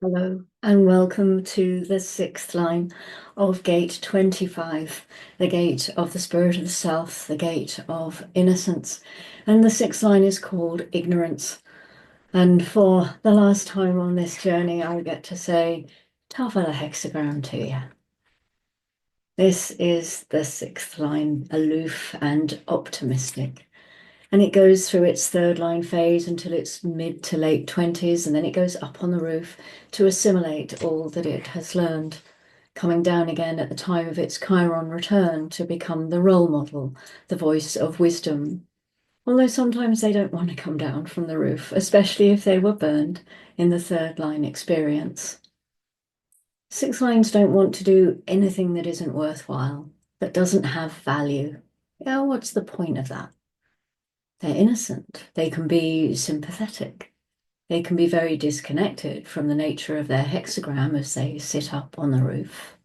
Hello, and welcome to the sixth line of Gate 25, the gate of the spirit of the self, the gate of innocence. And the sixth line is called ignorance. And for the last time on this journey, I get to say, tough a hexagram to you. This is the sixth line, aloof and optimistic. And it goes through its third line phase until its mid to late 20s, and then it goes up on the roof to assimilate all that it has learned, coming down again at the time of its Chiron return to become the role model, the voice of wisdom. Although sometimes they don't want to come down from the roof, especially if they were burned in the third line experience. Six lines don't want to do anything that isn't worthwhile, that doesn't have value. Yeah, what's the point of that? They're innocent. They can be sympathetic. They can be very disconnected from the nature of their hexagram as they sit up on the roof.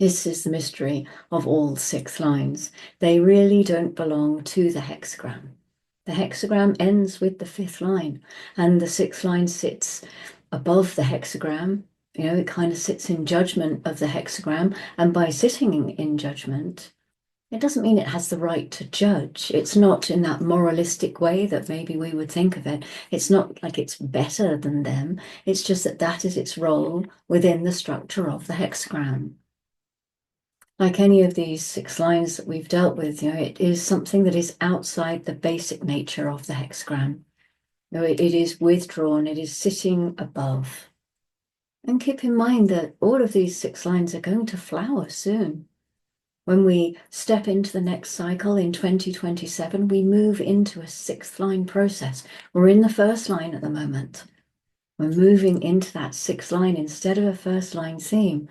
This is the mystery of all six lines. They really don't belong to the hexagram. The hexagram ends with the fifth line, and the sixth line sits above the hexagram. It kind of sits in judgment of the hexagram, and by sitting in judgment, it doesn't mean it has the right to judge. It's not in that moralistic way that maybe we would think of it. It's not like it's better than them. It's just that that is its role within the structure of the hexagram. Like any of these six lines that we've dealt with, it is something that is outside the basic nature of the hexagram. It is withdrawn, it is sitting above. And keep in mind that all of these six lines are going to flower soon. When we step into the next cycle in 2027, we move into a sixth line process. We're in the first line at the moment. We're moving into that sixth line instead of a first line theme.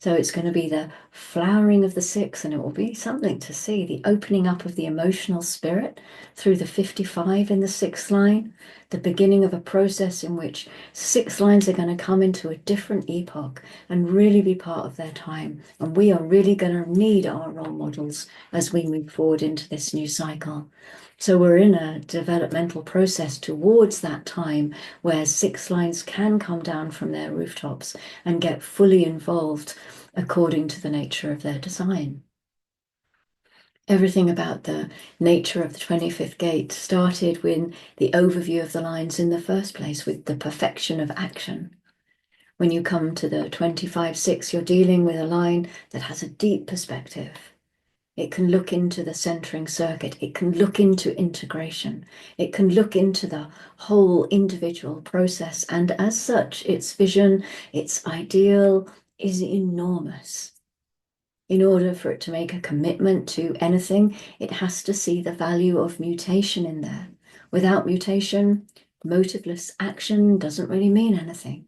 So it's going to be the flowering of the six, and it will be something to see, the opening up of the emotional spirit through the 55 in the sixth line, the beginning of a process in which six lines are going to come into a different epoch and really be part of their time. And we are really going to need our role models as we move forward into this new cycle. So we're in a developmental process towards that time where six lines can come down from their rooftops and get fully involved according to the nature of their design. Everything about the nature of the 25th gate started with the overview of the lines in the first place, with the perfection of action. When you come to the 25-6, you're dealing with a line that has a deep perspective. It can look into the centering circuit. It can look into integration. It can look into the whole individual process. And as such, its vision, its ideal is enormous. In order for it to make a commitment to anything, it has to see the value of mutation in there. Without mutation, motiveless action doesn't really mean anything.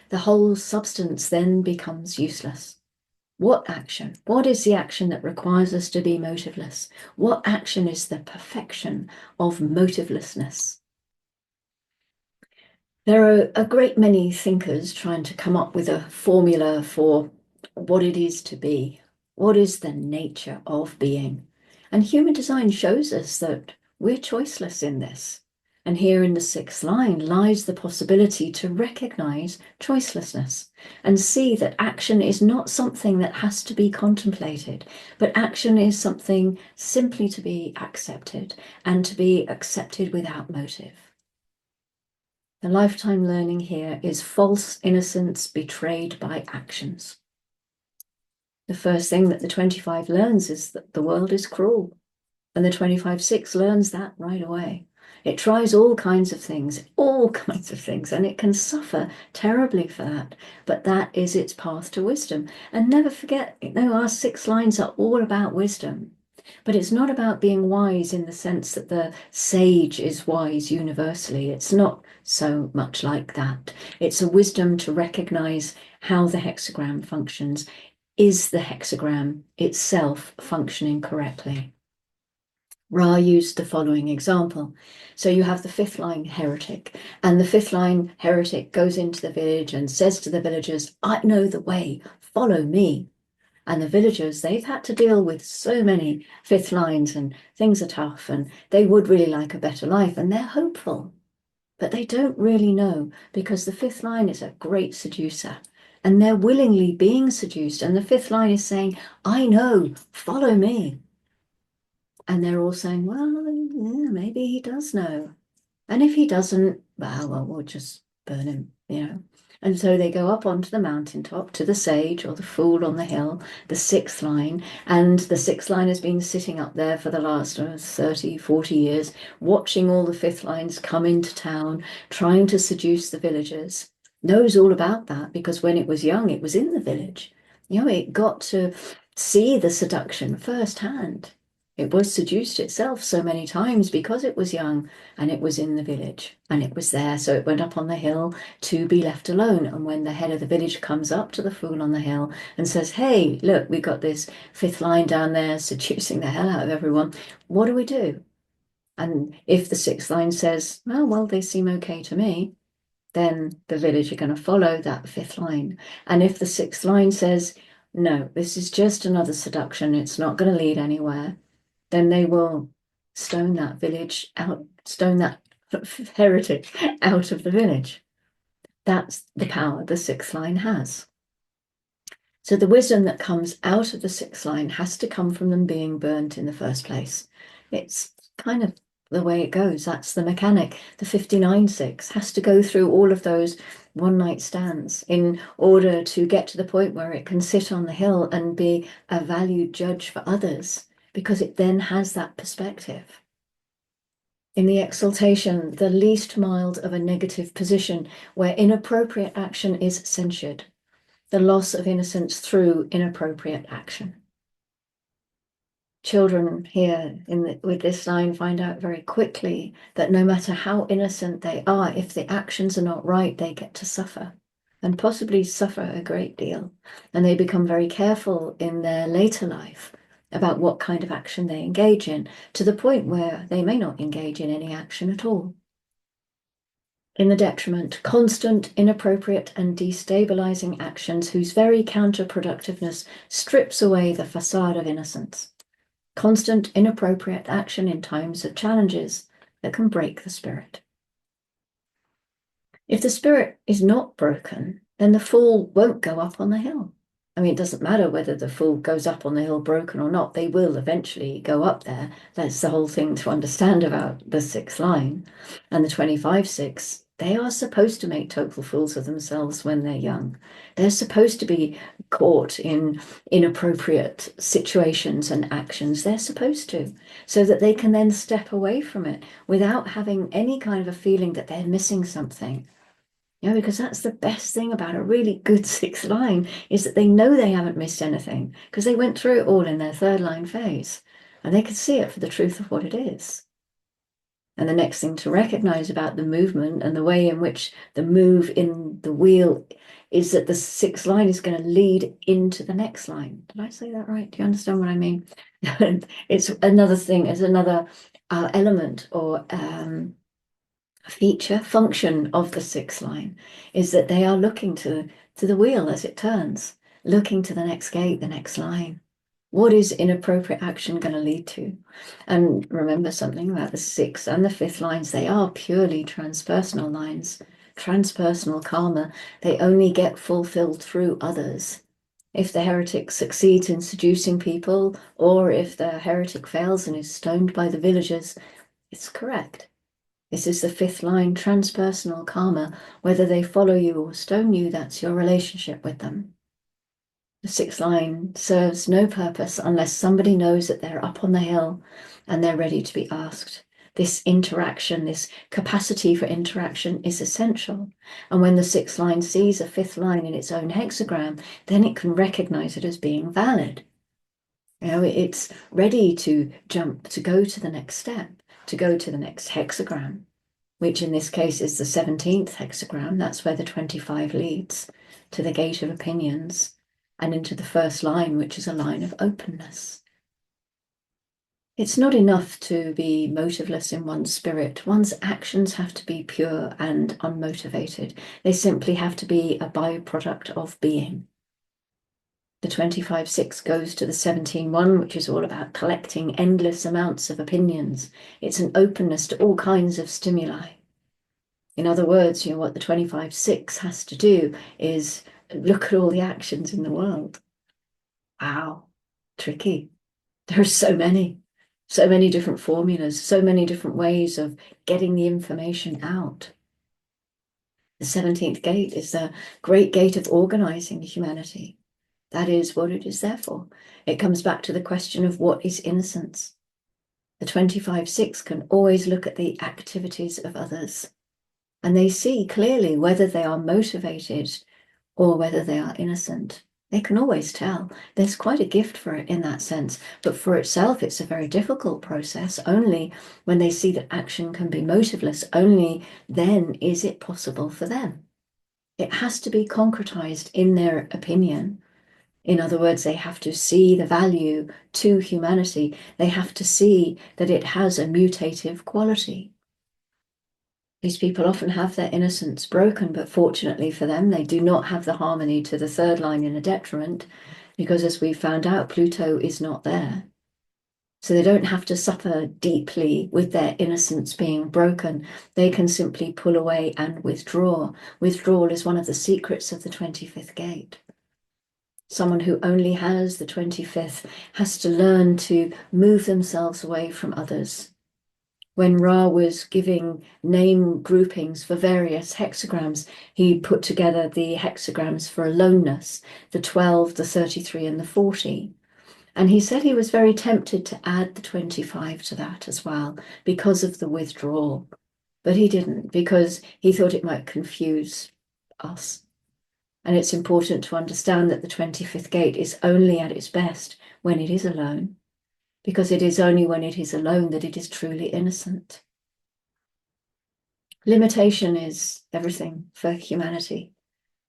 The whole substance then becomes useless. What action? What is the action that requires us to be motiveless? What action is the perfection of motivelessness? There are a great many thinkers trying to come up with a formula for what it is to be. What is the nature of being? And human design shows us that we're choiceless in this. And here in the sixth line lies the possibility to recognize choicelessness and see that action is not something that has to be contemplated, but action is something simply to be accepted and to be accepted without motive. The lifetime learning here is false innocence betrayed by actions. The first thing that the 25 learns is that the world is cruel. And the 25-6 learns that right away. It tries all kinds of things, and it can suffer terribly for that. But that is its path to wisdom. And never forget, our six lines are all about wisdom. But it's not about being wise in the sense that the sage is wise universally. It's not so much like that. It's a wisdom to recognize how the hexagram functions. Is the hexagram itself functioning correctly? Ra used the following example. So you have the fifth line heretic, and the fifth line heretic goes into the village and says to the villagers, I know the way, follow me. And the villagers, they've had to deal with so many fifth lines and things are tough and they would really like a better life and they're hopeful. But they don't really know because the fifth line is a great seducer and they're willingly being seduced. And the fifth line is saying, I know, follow me. And they're all saying, well, yeah, maybe he does know. And if he doesn't, well, we'll just burn him. And so they go up onto the mountaintop to the sage or the fool on the hill, the sixth line. And the sixth line has been sitting up there for the last 30, 40 years, watching all the fifth lines come into town, trying to seduce the villagers. Knows all about that because when it was young, it was in the village. It got to see the seduction firsthand. It was seduced itself so many times because it was young and it was in the village and it was there. So it went up on the hill to be left alone. And when the head of the village comes up to the fool on the hill and says, hey, look, we've got this fifth line down there seducing the hell out of everyone. What do we do? And if the sixth line says, oh, well, they seem okay to me, then the village are going to follow that fifth line. And if the sixth line says, no, this is just another seduction, it's not going to lead anywhere, then they will stone that village out, stone that heretic out of the village. That's the power the sixth line has. So the wisdom that comes out of the sixth line has to come from them being burnt in the first place. It's kind of the way it goes. That's the mechanic. The 59-6 has to go through all of those one-night stands in order to get to the point where it can sit on the hill and be a valued judge for others, because it then has that perspective. In the exaltation, the least mild of a negative position where inappropriate action is censured, the loss of innocence through inappropriate action. Children here with this line find out very quickly that no matter how innocent they are, if the actions are not right, they get to suffer and possibly suffer a great deal. And they become very careful in their later life about what kind of action they engage in, to the point where they may not engage in any action at all. In the detriment, constant, inappropriate, and destabilizing actions whose very counterproductiveness strips away the facade of innocence. Constant, inappropriate action in times of challenges that can break the spirit. If the spirit is not broken, then the fool won't go up on the hill. I mean, it doesn't matter whether the fool goes up on the hill broken or not, they will eventually go up there. That's the whole thing to understand about the sixth line. And the 25-6, they are supposed to make total fools of themselves when they're young. They're supposed to be caught in inappropriate situations and actions. They're supposed to, so that they can then step away from it without having any kind of a feeling that they're missing something. Because that's the best thing about a really good sixth line, is that they know they haven't missed anything because they went through it all in their third line phase and they can see it for the truth of what it is. And the next thing to recognize about the movement and the way in which the move in the wheel is that the sixth line is going to lead into the next line. Did I say that right? Do you understand what I mean? It's another thing, it's another element or feature, function of the sixth line, is that they are looking to the wheel as it turns, looking to the next gate, the next line. What is inappropriate action going to lead to? And remember something about the sixth and the fifth lines, they are purely transpersonal lines. Transpersonal karma, they only get fulfilled through others. If the heretic succeeds in seducing people, or if the heretic fails and is stoned by the villagers, it's correct. This is the fifth line, transpersonal karma. Whether they follow you or stone you, that's your relationship with them. The sixth line serves no purpose unless somebody knows that they're up on the hill and they're ready to be asked. This interaction, this capacity for interaction is essential. And when the sixth line sees a fifth line in its own hexagram, then it can recognize it as being valid. It's ready to jump, to go to the next step, to go to the next hexagram, which in this case is the 17th hexagram. That's where the 25 leads, to the gate of opinions and into the first line, which is a line of openness. It's not enough to be motiveless in one's spirit. One's actions have to be pure and unmotivated. They simply have to be a byproduct of being. The 25-6 goes to the 17-1, which is all about collecting endless amounts of opinions. It's an openness to all kinds of stimuli. In other words, what the 25-6 has to do is look at all the actions in the world. Wow, tricky. There are so many different formulas, so many different ways of getting the information out. The 17th gate is the great gate of organizing humanity. That is what it is there for. It comes back to the question of what is innocence. The 25-6 can always look at the activities of others, and they see clearly whether they are motivated or whether they are innocent. They can always tell. There's quite a gift for it in that sense, but for itself, it's a very difficult process. Only when they see that action can be motiveless, only then is it possible for them. It has to be concretized in their opinion. In other words, they have to see the value to humanity. They have to see that it has a mutative quality. These people often have their innocence broken, but fortunately for them, they do not have the harmony to the third line in a detriment, because as we found out, Pluto is not there. So they don't have to suffer deeply with their innocence being broken. They can simply pull away and withdraw. Withdrawal is one of the secrets of the 25th gate. Someone who only has the 25th has to learn to move themselves away from others. When Ra was giving name groupings for various hexagrams, he put together the hexagrams for aloneness, the 12, the 33, and the 40. And he said he was very tempted to add the 25 to that as well because of the withdrawal. But he didn't, because he thought it might confuse us. And it's important to understand that the 25th gate is only at its best when it is alone, because it is only when it is alone that it is truly innocent. Limitation is everything for humanity.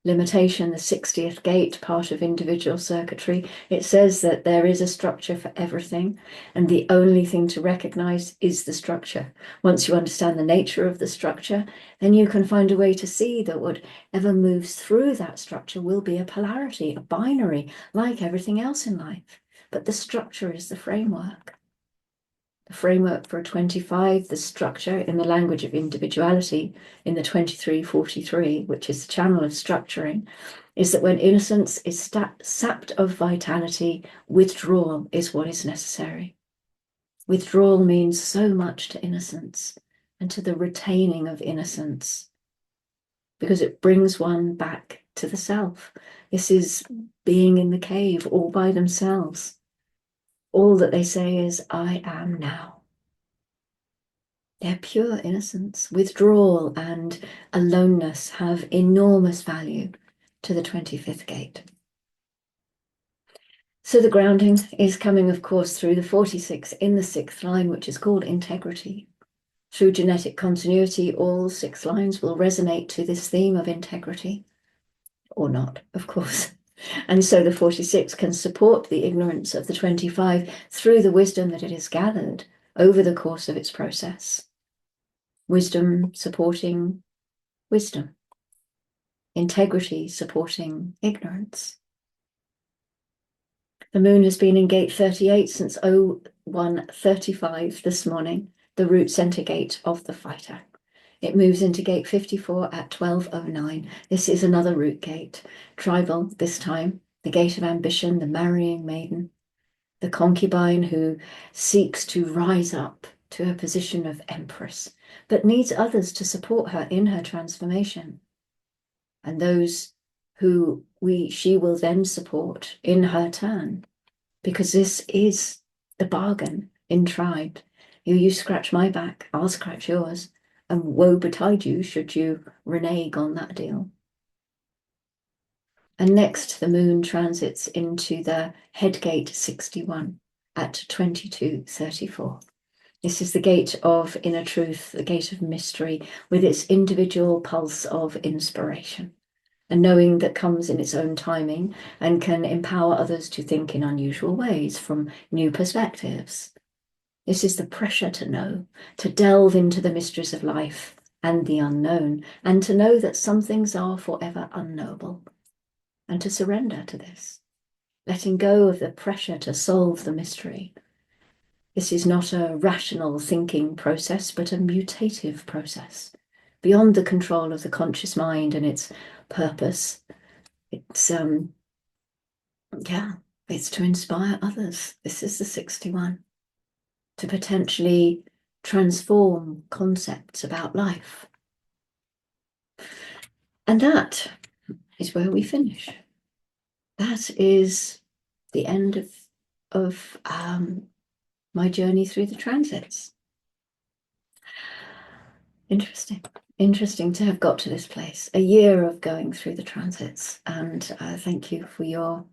Limitation, the 60th gate, part of individual circuitry, it says that there is a structure for everything, and the only thing to recognize is the structure. Once you understand the nature of the structure, then you can find a way to see that whatever moves through that structure will be a polarity, a binary, like everything else in life. But the structure is the framework. The framework for a 25, the structure in the language of individuality in the 2343, which is the channel of structuring, is that when innocence is sapped of vitality, withdrawal is what is necessary. Withdrawal means so much to innocence and to the retaining of innocence, because it brings one back to the self. This is being in the cave all by themselves. All that they say is, I am now. Their pure innocence, withdrawal, and aloneness have enormous value to the 25th gate. So the grounding is coming, of course, through the 46 in the 6th line, which is called integrity. Through genetic continuity, all 6 lines will resonate to this theme of integrity, or not, of course. And so the 46 can support the ignorance of the 25 through the wisdom that it has gathered over the course of its process. Wisdom supporting wisdom. Integrity supporting ignorance. The moon has been in gate 38 since 01:35 this morning, the root center gate of the fighter. It moves into gate 54 at 12:09. This is another root gate, tribal this time, the gate of ambition, the marrying maiden, the concubine who seeks to rise up to a position of empress, but needs others to support her in her transformation. And those who she will then support in her turn, because this is the bargain in tribe. You scratch my back, I'll scratch yours, and woe betide you should you renege on that deal. And next, the moon transits into the head gate 61 at 22:34. This is the gate of inner truth, the gate of mystery, with its individual pulse of inspiration, and knowing that comes in its own timing and can empower others to think in unusual ways from new perspectives. This is the pressure to know, to delve into the mysteries of life and the unknown, and to know that some things are forever unknowable, and to surrender to this, letting go of the pressure to solve the mystery. This is not a rational thinking process, but a mutative process, beyond the control of the conscious mind and its purpose. It's yeah, it's to inspire others. This is the 61, to potentially transform concepts about life. And that is where we finish. That is the end of my journey through the transits. Interesting to have got to this place. A year of going through the transits, and thank you for your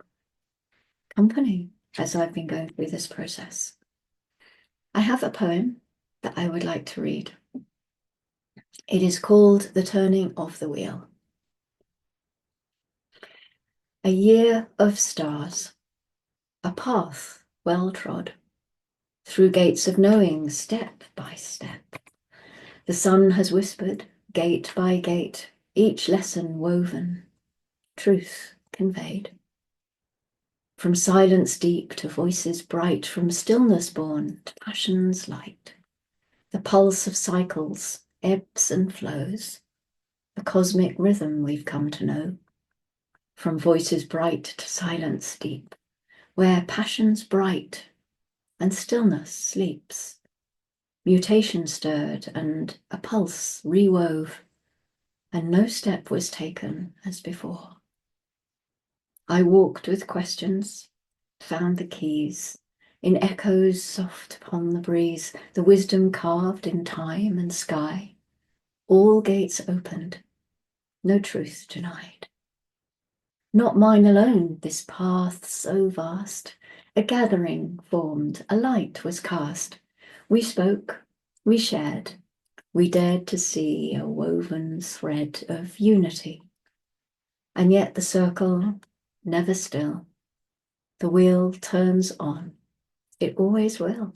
company as I've been going through this process. I have a poem that I would like to read. It is called The Turning of the Wheel. A year of stars, a path well trod, through gates of knowing, step by step. The sun has whispered, gate by gate, each lesson woven, truth conveyed. From silence deep to voices bright, from stillness born to passion's light. The pulse of cycles, ebbs and flows, a cosmic rhythm we've come to know. From voices bright to silence deep, where passion's bright and stillness sleeps. Mutation stirred and a pulse rewove, and no step was taken as before. I walked with questions, found the keys, in echoes soft upon the breeze, the wisdom carved in time and sky. All gates opened, no truth denied. Not mine alone, this path so vast. A gathering formed, a light was cast. We spoke, we shared, we dared to see a woven thread of unity. And yet the circle, never still. The wheel turns on, it always will.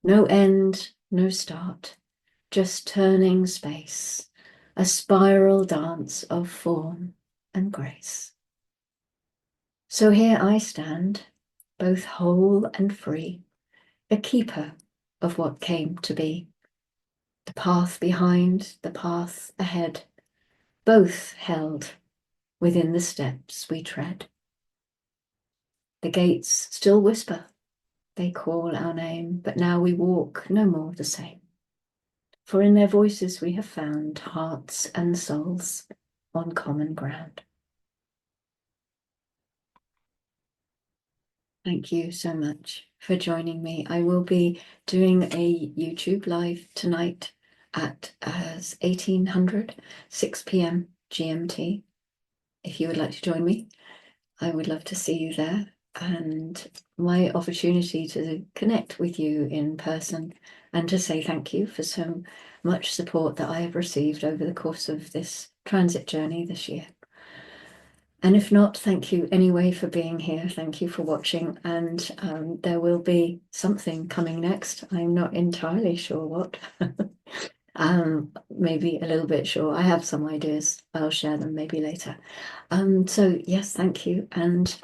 No end, no start, just turning space, a spiral dance of form and grace. So here I stand, both whole and free, a keeper of what came to be. The path behind, the path ahead, both held within the steps we tread. The gates still whisper, they call our name, but now we walk no more the same. For in their voices we have found hearts and souls on common ground. Thank you so much for joining me. I will be doing a YouTube live tonight at 1800, 6 p.m. GMT. If you would like to join me, I would love to see you there. And my opportunity to connect with you in person and to say thank you for so much support that I have received over the course of this transit journey this year. And if not, thank you anyway for being here. Thank you for watching. And there will be something coming next. I'm not entirely sure what. Maybe a little bit sure. I have some ideas. I'll share them maybe later. So yes, thank you. And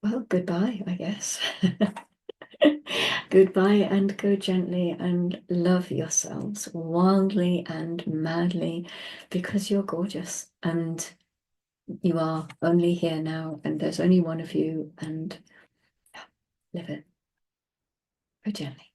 well, goodbye, I guess. Goodbye and go gently and love yourselves wildly and madly because you're gorgeous and you are only here now and there's only one of you, and live it. Go gently.